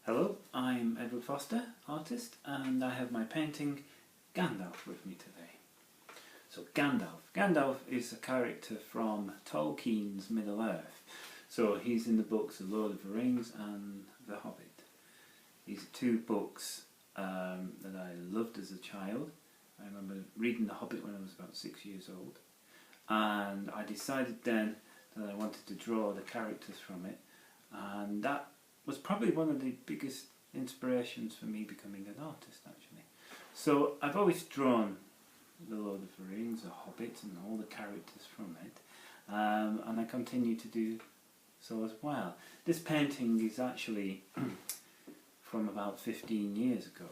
Hello, I'm Edward Foster, artist, and I have my painting Gandalf with me today. So Gandalf is a character from Tolkien's Middle Earth. So he's in the books The Lord of the Rings and The Hobbit. These are two books that I loved as a child. I remember reading The Hobbit when I was about 6 years old, and I decided then that I wanted to draw the characters from it, and that was probably one of the biggest inspirations for me becoming an artist, actually. So I've always drawn The Lord of the Rings, The Hobbit, and all the characters from it, and I continue to do so as well. This painting is actually from about 15 years ago,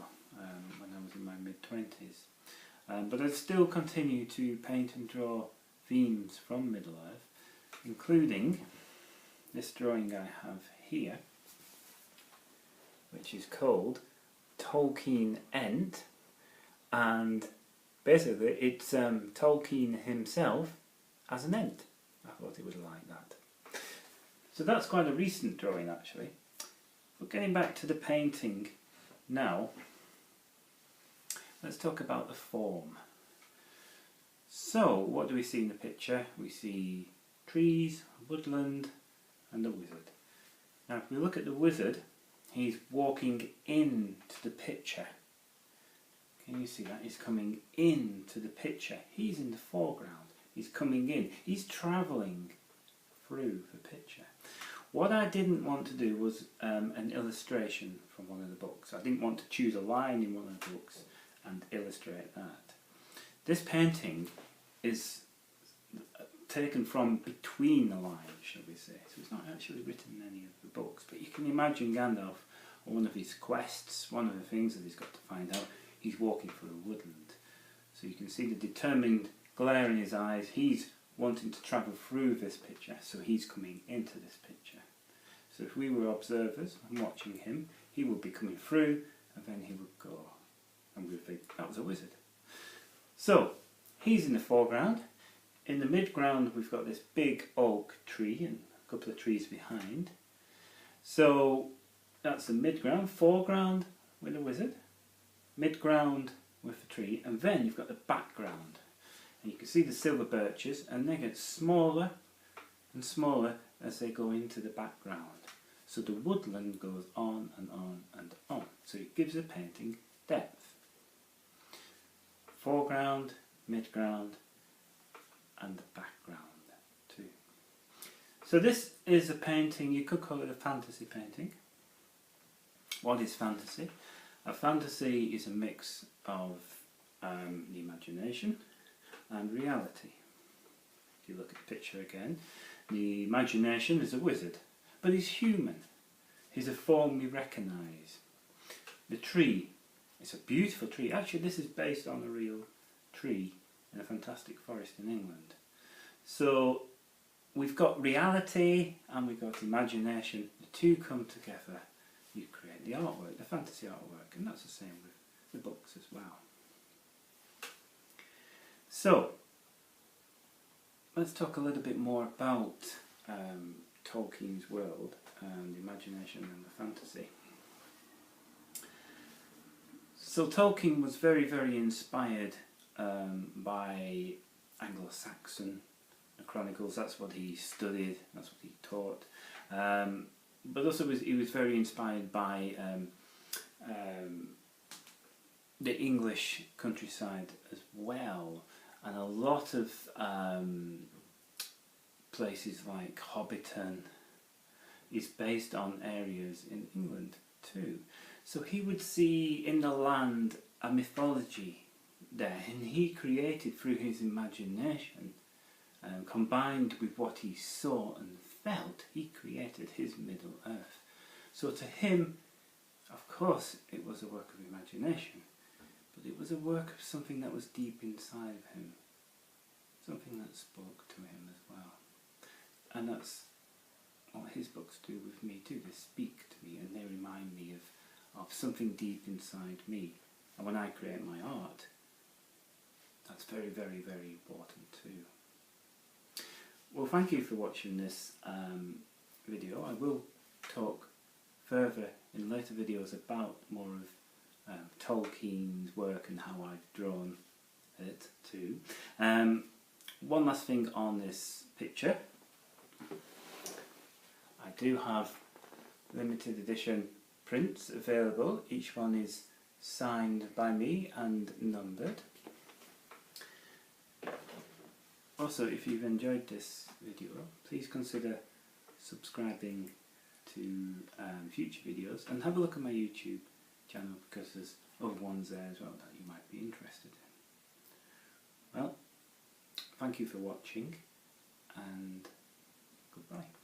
when I was in my mid-20s. But I still continue to paint and draw themes from Middle Earth, including this drawing I have here, which is called Tolkien Ent, and basically it's Tolkien himself as an Ent. I thought he would like that. So that's quite a recent drawing, actually. But getting back to the painting now, let's talk about the form. So what do we see in the picture? We see trees, woodland, and a wizard. Now if we look at the wizard, he's walking into the picture. Can you see that? He's coming into the picture. He's in the foreground. He's coming in. He's travelling through the picture. What I didn't want to do was an illustration from one of the books. I didn't want to choose a line in one of the books and illustrate that. This painting is taken from between the lines, shall we say. So it's not actually written in any of the books, but you can imagine Gandalf on one of his quests, one of the things that he's got to find out, he's walking through a woodland. So you can see the determined glare in his eyes. He's wanting to travel through this picture, so he's coming into this picture. So if we were observers and watching him, he would be coming through and then he would go, and we would think that was a wizard. So he's in the foreground. In the midground we've got this big oak tree and a couple of trees behind. So that's the midground, foreground with a wizard, midground with the tree, and then you've got the background. And you can see the silver birches, and they get smaller and smaller as they go into the background. So the woodland goes on and on and on. So it gives the painting depth. Foreground, midground, and the background too. So this is a painting, you could call it a fantasy painting. What is fantasy? A fantasy is a mix of the imagination and reality. If you look at the picture again, the imagination is a wizard, but he's human. He's a form we recognise. The tree, it's a beautiful tree. Actually, this is based on a real tree in a fantastic forest in England. So we've got reality and we've got imagination. The two come together, you create the artwork, the fantasy artwork, and that's the same with the books as well. So let's talk a little bit more about Tolkien's world and the imagination and the fantasy. So Tolkien was very, very inspired by Anglo-Saxon chronicles. That's what he studied, that's what he taught. But also he was very inspired by the English countryside as well. And a lot of places like Hobbiton is based on areas in England too. So he would see in the land a mythology there, and he created through his imagination, combined with what he saw and felt, he created his Middle Earth. So to him, of course, it was a work of imagination, but it was a work of something that was deep inside of him, something that spoke to him as well. And that's what his books do with me too. They speak to me and they remind me of something deep inside me. And when I create my art, that's very, very, very important too. Well, thank you for watching this video. I will talk further in later videos about more of Tolkien's work and how I've drawn it too. One last thing on this picture. I do have limited edition prints available. Each one is signed by me and numbered. Also, if you've enjoyed this video, please consider subscribing to future videos, and have a look at my YouTube channel because there's other ones there as well that you might be interested in. Well, thank you for watching, and goodbye.